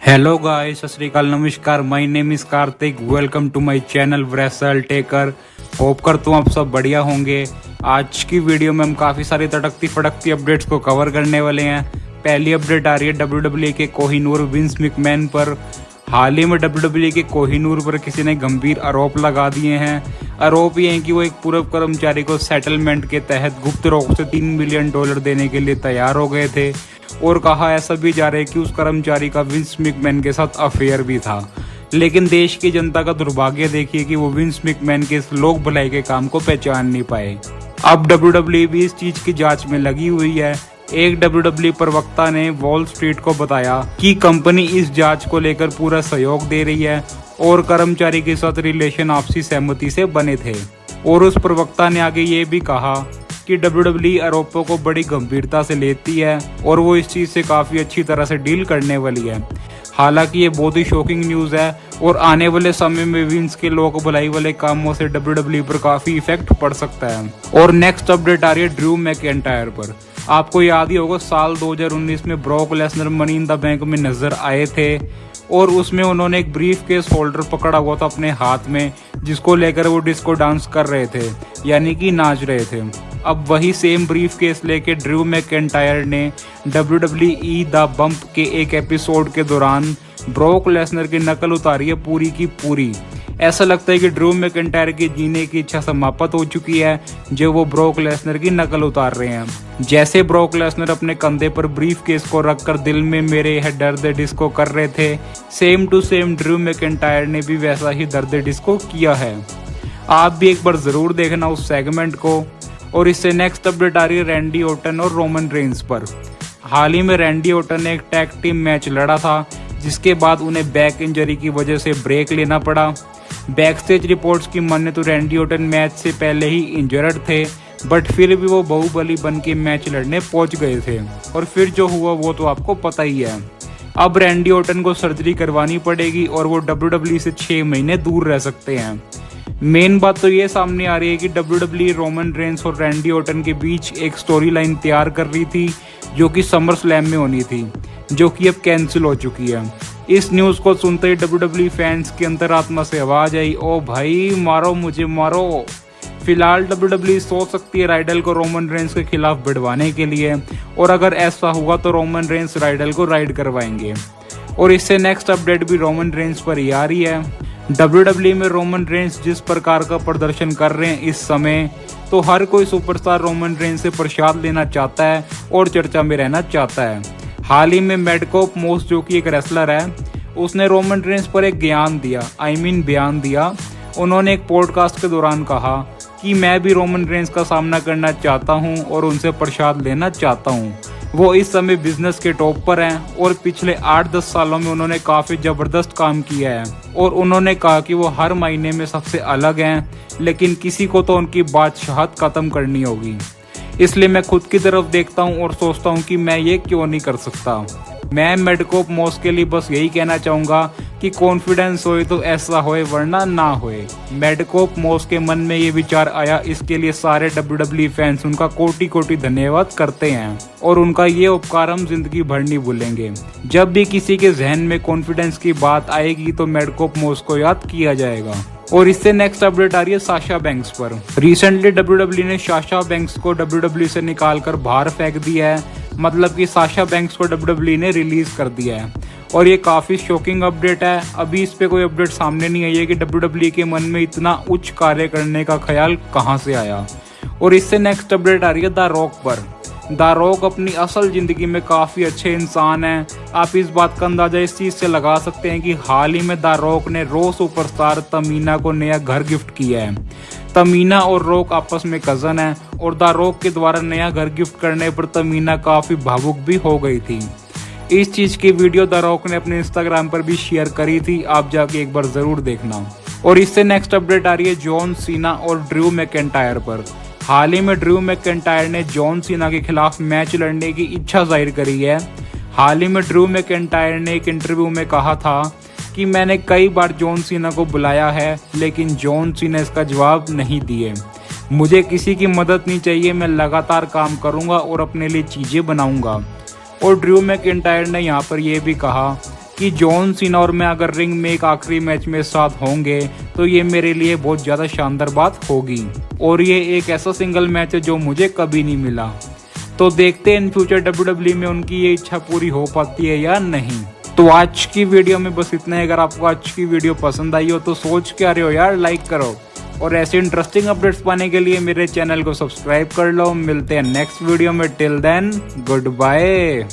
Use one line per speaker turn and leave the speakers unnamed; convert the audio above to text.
Hello guys, सत श्री अकाल, नमस्कार। My name is Kartik. Welcome to my channel wrestle taker. Hope करता हूँ आप सब बढ़िया होंगे। आज की वीडियो में हम काफ़ी सारी तड़कती फड़कती अपडेट्स को कवर करने वाले हैं। पहली अपडेट आ रही है WWE के कोहिनूर विंस मैकमैन पर। हाल ही में WWE के कोहिनूर पर किसी ने गंभीर आरोप लगा दिए हैं। आरोप ये हैं कि वो एक पूर्व कर्मचारी को सेटलमेंट के तहत गुप्त रोक से $3 मिलियन देने के लिए तैयार हो गए थे, और कहा ऐसा भी जा रहा है कि उस कर्मचारी का विंस मैकमैन के साथ अफेयर भी था। लेकिन देश की जनता का दुर्भाग्य देखिए कि वो विंस मैकमैन के इस लोक भलाई के काम को पहचान नहीं पाए। अब WWE भी इस चीज की जांच में लगी हुई है। एक WWE प्रवक्ता ने वॉल स्ट्रीट को बताया कि कंपनी इस जांच को लेकर पूरा सहयोग दे रही है और कर्मचारी के साथ रिलेशन आपसी सहमति से बने थे। और उस प्रवक्ता ने आगे ये भी कहा कि WWE आरोपों को बड़ी गंभीरता से लेती है और वो इस चीज़ से काफ़ी अच्छी तरह से डील करने वाली है। हालांकि ये बहुत ही शॉकिंग न्यूज़ है और आने वाले समय में विंस के लोक भलाई वाले कामों से WWE पर काफ़ी इफेक्ट पड़ सकता है। और नेक्स्ट अपडेट आ रही है ड्रू मैकइंटायर पर। आपको याद ही होगा साल 2019 में Brock Lesnar money in the bank में नजर आए थे और उसमें उन्होंने एक ब्रीफ केस होल्डर पकड़ा हुआ था अपने हाथ में, जिसको लेकर वो डिस्को डांस कर रहे थे, यानी कि नाच रहे थे। अब वही सेम ब्रीफ केस लेके ड्रू मैकइंटायर ने WWE द बम्प के एक एपिसोड के दौरान ब्रॉक लेसनर की नकल उतारी है पूरी की पूरी। ऐसा लगता है कि ड्रू मैकइंटायर की जीने की इच्छा समाप्त हो चुकी है जो वो ब्रॉक लेसनर की नकल उतार रहे हैं। जैसे ब्रॉक लेसनर अपने कंधे पर ब्रीफ केस को रखकर दिल में मेरे है दर्द डिस्को कर रहे थे, same to same Drew McIntyre ने भी वैसा ही दर्द डिस्को किया है। आप भी एक बार जरूर देखना उस सेगमेंट को। और इससे नेक्स्ट अपडेट आ रही है रैंडी ऑर्टन और रोमन रेंस पर। हाल ही में रैंडी ऑर्टन ने एक टैग टीम मैच लड़ा था, जिसके बाद उन्हें बैक इंजरी की वजह से ब्रेक लेना पड़ा। बैकस्टेज रिपोर्ट्स की माने तो रैंडी ऑर्टन मैच से पहले ही इंजर्ड थे, बट फिर भी वो बाहुबली बन के मैच लड़ने पहुंच गए थे और फिर जो हुआ वो तो आपको पता ही है। अब रैंडी ऑर्टन को सर्जरी करवानी पड़ेगी और वो WWE से 6 महीने दूर रह सकते हैं। मेन बात तो ये सामने आ रही है कि WWE रोमन रेंस और रैंडी ऑर्टन के बीच एक स्टोरी लाइन तैयार कर रही थी जो कि समर स्लैम में होनी थी, जो कि अब कैंसिल हो चुकी है। इस न्यूज़ को सुनते ही WWE फैंस की अंतरात्मा से आवाज़ आई, ओ भाई मारो मुझे मारो। फिलहाल WWE सोच सकती है राइडल को रोमन रेंस के खिलाफ भिड़वाने के लिए, और अगर ऐसा हुआ तो रोमन रेंस राइडल को राइड करवाएंगे। और इससे नेक्स्ट अपडेट भी रोमन रेंस पर ही आ रही है। WWE में रोमन रेंस जिस प्रकार का प्रदर्शन कर रहे हैं इस समय, तो हर कोई सुपरस्टार रोमन रेंस से प्रसाद लेना चाहता है और चर्चा में रहना चाहता है। हाल ही में मैडकोप मोस, जो कि एक रेसलर है, उसने रोमन रेंस पर एक बयान दिया। उन्होंने एक पॉडकास्ट के दौरान कहा कि मैं भी रोमन रेंस का सामना करना चाहता हूं और उनसे प्रसाद लेना चाहता हूं। वो इस समय बिजनेस के टॉप पर हैं और पिछले 8-10 सालों में उन्होंने काफ़ी ज़बरदस्त काम किया है। और उन्होंने कहा कि वो हर महीने में सबसे अलग हैं, लेकिन किसी को तो उनकी बादशाहत ख़त्म करनी होगी। इसलिए मैं खुद की तरफ देखता हूँ और सोचता हूँ कि मैं ये क्यों नहीं कर सकता। मैं मेडकोप मोस के लिए बस यही कहना चाहूँगा कि कॉन्फिडेंस होए तो ऐसा होए, वरना ना होए। मेडकोप मोस के मन में ये विचार आया, इसके लिए सारे WWE फैंस उनका कोटि कोटि धन्यवाद करते हैं और उनका ये उपकार हम जिंदगी भर नहीं भूलेंगे। जब भी किसी के जहन में कॉन्फिडेंस की बात आएगी तो मेडकोप मोस को याद किया जाएगा। और इससे नेक्स्ट अपडेट आ रही है साशा बैंक्स पर। रिसेंटली WWE ने साशा बैंक्स को WWE से निकालकर बाहर फेंक दिया है, मतलब कि साशा बैंक्स को WWE ने रिलीज कर दिया है। और ये काफ़ी शॉकिंग अपडेट है। अभी इस पे कोई अपडेट सामने नहीं आई है कि WWE के मन में इतना उच्च कार्य करने का ख्याल कहाँ से आया। और इससे नेक्स्ट अपडेट आ रही है द रॉक पर। द रॉक अपनी असल ज़िंदगी में काफ़ी अच्छे इंसान हैं। आप इस बात का अंदाज़ा इस चीज़ से लगा सकते हैं कि हाल ही में द रॉक ने रॉ सुपरस्टार तमीना को नया घर गिफ्ट किया है। तमीना और रॉक आपस में कज़न है और द रॉक के द्वारा नया घर गिफ्ट करने पर तमीना काफ़ी भावुक भी हो गई थी। इस चीज़ की वीडियो द रॉक ने अपने इंस्टाग्राम पर भी शेयर करी थी, आप जाके एक बार ज़रूर देखना। और इससे नेक्स्ट अपडेट आ रही है जॉन सीना और ड्रू मैकइंटायर पर। हाल ही में ड्रू मैकइंटायर ने जॉन सीना के खिलाफ मैच लड़ने की इच्छा जाहिर करी है। हाल ही में ड्रू मैकइंटायर ने एक इंटरव्यू में कहा था कि मैंने कई बार जॉन सीना को बुलाया है, लेकिन जॉन सीना इसका जवाब नहीं दिए। मुझे किसी की मदद नहीं चाहिए, मैं लगातार काम करूंगा और अपने लिए चीज़ें बनाऊंगा। और ड्रू मैकइंटायर ने यहाँ पर यह भी कहा कि जॉन सीना और मैं अगर रिंग में एक आखिरी मैच में साथ होंगे तो ये मेरे लिए बहुत ज़्यादा शानदार बात होगी और ये एक ऐसा सिंगल मैच है जो मुझे कभी नहीं मिला। तो देखते हैं इन फ्यूचर WWE में उनकी ये इच्छा पूरी हो पाती है या नहीं। तो आज की वीडियो में बस इतना ही। अगर आपको आज की वीडियो पसंद आई हो तो सोच क्या रहे हो यार, लाइक करो और ऐसे इंटरेस्टिंग अपडेट्स पाने के लिए मेरे चैनल को सब्सक्राइब कर लो। मिलते हैं नेक्स्ट वीडियो में, टिल देन गुड बाय।